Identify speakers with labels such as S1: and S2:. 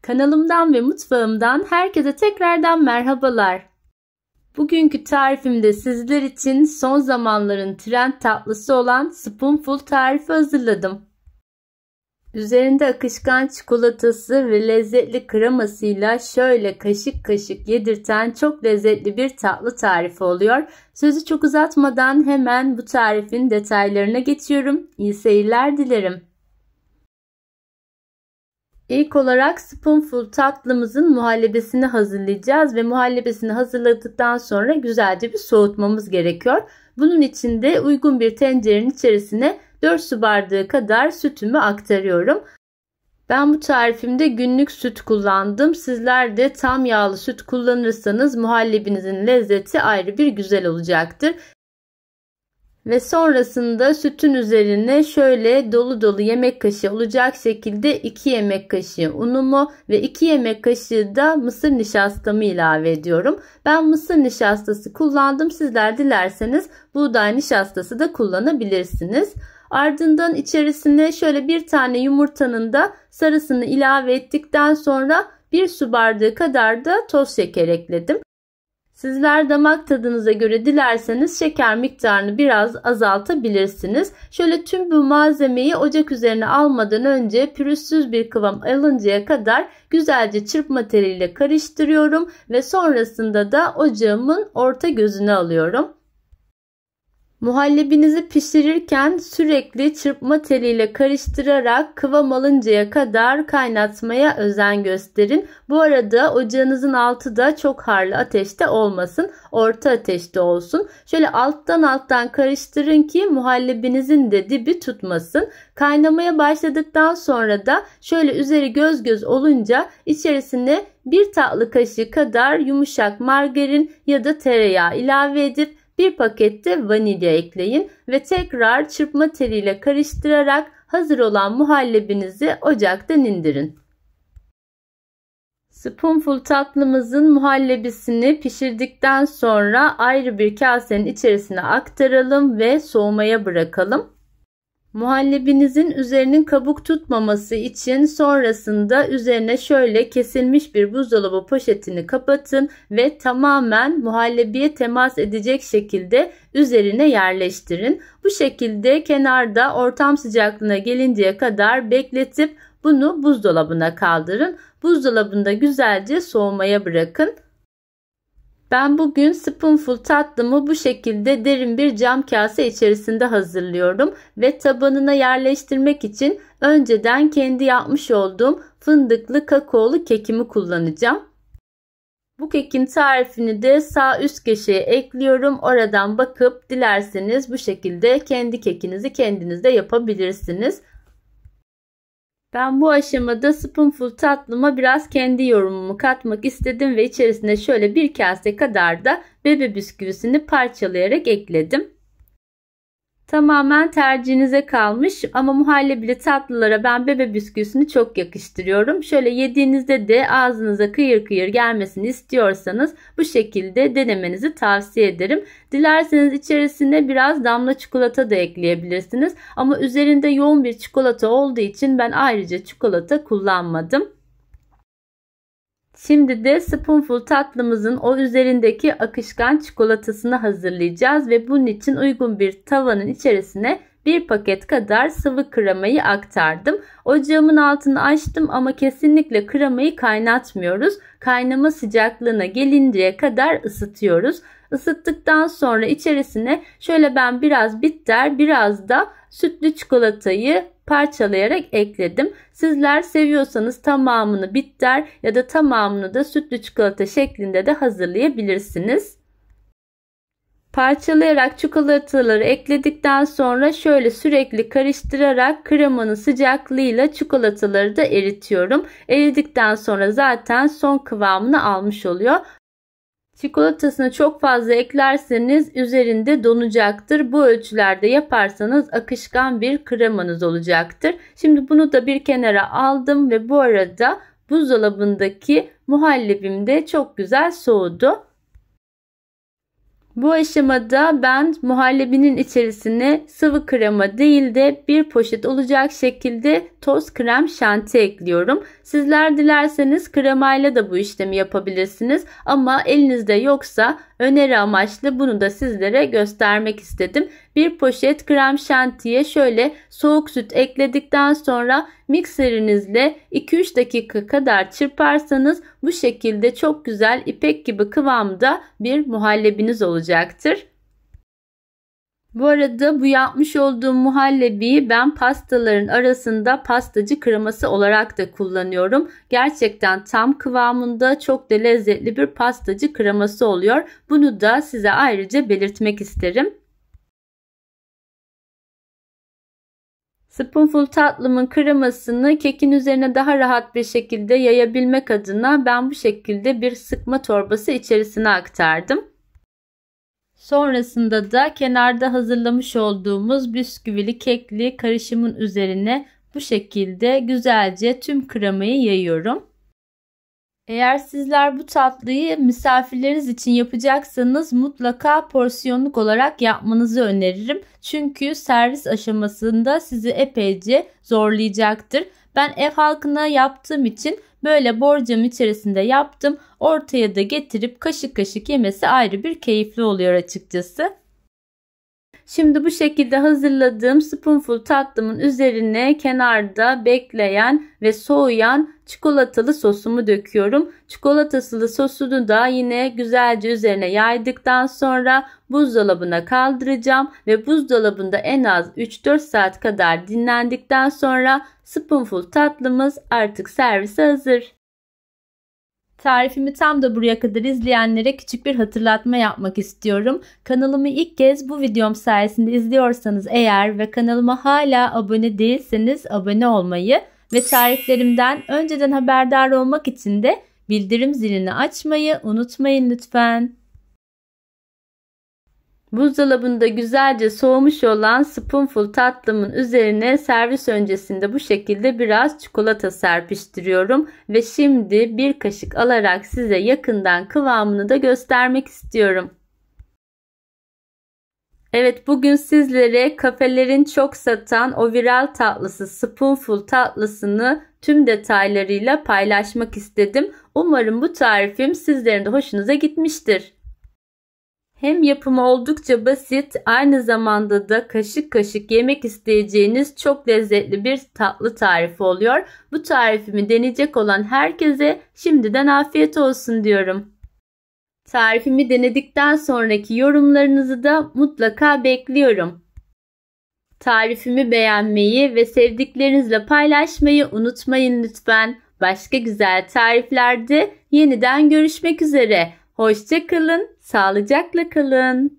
S1: Kanalımdan ve mutfağımdan herkese tekrardan merhabalar. Bugünkü tarifimde sizler için son zamanların trend tatlısı olan Spoonful tarifi hazırladım. Üzerinde akışkan çikolatası ve lezzetli kremasıyla şöyle kaşık kaşık yedirten çok lezzetli bir tatlı tarifi oluyor. Sözü çok uzatmadan hemen bu tarifin detaylarına geçiyorum. İyi seyirler dilerim. İlk olarak Spoonful tatlımızın muhallebisini hazırlayacağız ve muhallebisini hazırladıktan sonra güzelce bir soğutmamız gerekiyor. Bunun için de uygun bir tencerenin içerisine 4 su bardağı kadar sütümü aktarıyorum. Ben bu tarifimde günlük süt kullandım. Sizler de tam yağlı süt kullanırsanız muhallebinizin lezzeti ayrı bir güzel olacaktır. Ve sonrasında sütün üzerine şöyle dolu dolu yemek kaşığı olacak şekilde 2 yemek kaşığı unumu ve 2 yemek kaşığı da mısır nişastamı ilave ediyorum. Ben mısır nişastası kullandım. Sizler dilerseniz buğday nişastası da kullanabilirsiniz. Ardından içerisine şöyle bir tane yumurtanın da sarısını ilave ettikten sonra 1 su bardağı kadar da toz şeker ekledim. Sizler damak tadınıza göre dilerseniz şeker miktarını biraz azaltabilirsiniz. Şöyle tüm bu malzemeyi ocak üzerine almadan önce pürüzsüz bir kıvam alıncaya kadar güzelce çırpma teliyle karıştırıyorum ve sonrasında da ocağımın orta gözüne alıyorum. Muhallebinizi pişirirken sürekli çırpma teliyle karıştırarak kıvam alıncaya kadar kaynatmaya özen gösterin. Bu arada ocağınızın altı da çok harlı ateşte olmasın, orta ateşte olsun. Şöyle alttan karıştırın ki muhallebinizin de dibi tutmasın. Kaynamaya başladıktan sonra da şöyle üzeri göz göz olunca içerisine 1 tatlı kaşığı kadar yumuşak margarin ya da tereyağı ilave edip 1 paket de vanilya ekleyin ve tekrar çırpma teliyle karıştırarak hazır olan muhallebinizi ocaktan indirin. Spoonful tatlımızın muhallebisini pişirdikten sonra ayrı bir kasenin içerisine aktaralım ve soğumaya bırakalım. Muhallebinizin üzerinin kabuk tutmaması için sonrasında üzerine şöyle kesilmiş bir buzdolabı poşetini kapatın ve tamamen muhallebiye temas edecek şekilde üzerine yerleştirin. Bu şekilde kenarda ortam sıcaklığına gelinceye kadar bekletip bunu buzdolabına kaldırın. Buzdolabında güzelce soğumaya bırakın. Ben bugün Spoonful tatlımı bu şekilde derin bir cam kase içerisinde hazırlıyorum ve tabanına yerleştirmek için önceden kendi yapmış olduğum fındıklı kakaolu kekimi kullanacağım. Bu kekin tarifini de sağ üst köşeye ekliyorum. Oradan bakıp dilerseniz bu şekilde kendi kekinizi kendiniz de yapabilirsiniz. Ben bu aşamada Spoonful tatlıma biraz kendi yorumumu katmak istedim ve içerisine şöyle 1 kase kadar da bebe bisküvisini parçalayarak ekledim. Tamamen tercihinize kalmış ama muhallebili tatlılara ben bebe bisküvisini çok yakıştırıyorum. Şöyle yediğinizde de ağzınıza kıyır kıyır gelmesini istiyorsanız bu şekilde denemenizi tavsiye ederim. Dilerseniz içerisine biraz damla çikolata da ekleyebilirsiniz. Ama üzerinde yoğun bir çikolata olduğu için ben ayrıca çikolata kullanmadım. Şimdi de Spoonful tatlımızın o üzerindeki akışkan çikolatasını hazırlayacağız ve bunun için uygun bir tavanın içerisine 1 paket kadar sıvı kremayı aktardım. Ocağımın altını açtım ama kesinlikle kremayı kaynatmıyoruz. Kaynama sıcaklığına gelinceye kadar ısıtıyoruz. Isıttıktan sonra içerisine şöyle ben biraz bitter, biraz da sütlü çikolatayı parçalayarak ekledim. Sizler seviyorsanız tamamını bitter ya da tamamını da sütlü çikolata şeklinde de hazırlayabilirsiniz. Parçalayarak çikolataları ekledikten sonra şöyle sürekli karıştırarak kremanın sıcaklığıyla çikolataları da eritiyorum. Eridikten sonra zaten son kıvamını almış oluyor. Çikolatasını çok fazla eklerseniz üzerinde donacaktır. Bu ölçülerde yaparsanız akışkan bir kremanız olacaktır. Şimdi bunu da bir kenara aldım ve bu arada buzdolabındaki muhallebim de çok güzel soğudu. Bu aşamada ben muhallebinin içerisine sıvı krema değil de bir poşet olacak şekilde toz krem şanti ekliyorum. Sizler dilerseniz kremayla da bu işlemi yapabilirsiniz ama elinizde yoksa öneri amaçlı bunu da sizlere göstermek istedim. Bir poşet krem şantiye şöyle soğuk süt ekledikten sonra mikserinizle 2-3 dakika kadar çırparsanız bu şekilde çok güzel ipek gibi kıvamda bir muhallebiniz olacaktır. Bu arada bu yapmış olduğum muhallebiyi ben pastaların arasında pastacı kreması olarak da kullanıyorum. Gerçekten tam kıvamında çok da lezzetli bir pastacı kreması oluyor. Bunu da size ayrıca belirtmek isterim. Spoonful tatlımın kremasını kekin üzerine daha rahat bir şekilde yayabilmek adına ben bu şekilde bir sıkma torbası içerisine aktardım. Sonrasında da kenarda hazırlamış olduğumuz bisküvili kekli karışımın üzerine bu şekilde güzelce tüm kremayı yayıyorum. Eğer sizler bu tatlıyı misafirleriniz için yapacaksanız mutlaka porsiyonluk olarak yapmanızı öneririm. Çünkü servis aşamasında sizi epeyce zorlayacaktır. Ben ev halkına yaptığım için böyle borcam içerisinde yaptım. Ortaya da getirip kaşık kaşık yemesi ayrı bir keyifli oluyor açıkçası. Şimdi bu şekilde hazırladığım spoonful tatlımın üzerine kenarda bekleyen ve soğuyan çikolatalı sosumu döküyorum. Çikolatalı sosunu da yine güzelce üzerine yaydıktan sonra buzdolabına kaldıracağım ve buzdolabında en az 3-4 saat kadar dinlendikten sonra spoonful tatlımız artık servise hazır. Tarifimi tam da buraya kadar izleyenlere küçük bir hatırlatma yapmak istiyorum. Kanalımı ilk kez bu videom sayesinde izliyorsanız eğer ve kanalıma hala abone değilseniz abone olmayı ve tariflerimden önceden haberdar olmak için de bildirim zilini açmayı unutmayın lütfen. Buzdolabında güzelce soğumuş olan spoonful tatlımın üzerine servis öncesinde bu şekilde biraz çikolata serpiştiriyorum ve şimdi bir kaşık alarak size yakından kıvamını da göstermek istiyorum. Evet, bugün sizlere kafelerin çok satan o viral tatlısı spoonful tatlısını tüm detaylarıyla paylaşmak istedim. Umarım bu tarifim sizlerin de hoşunuza gitmiştir. Hem yapımı oldukça basit, aynı zamanda da kaşık kaşık yemek isteyeceğiniz çok lezzetli bir tatlı tarifi oluyor. Bu tarifimi deneyecek olan herkese şimdiden afiyet olsun diyorum. Tarifimi denedikten sonraki yorumlarınızı da mutlaka bekliyorum. Tarifimi beğenmeyi ve sevdiklerinizle paylaşmayı unutmayın lütfen. Başka güzel tariflerde yeniden görüşmek üzere. Hoşça kalın, sağlıcakla kalın.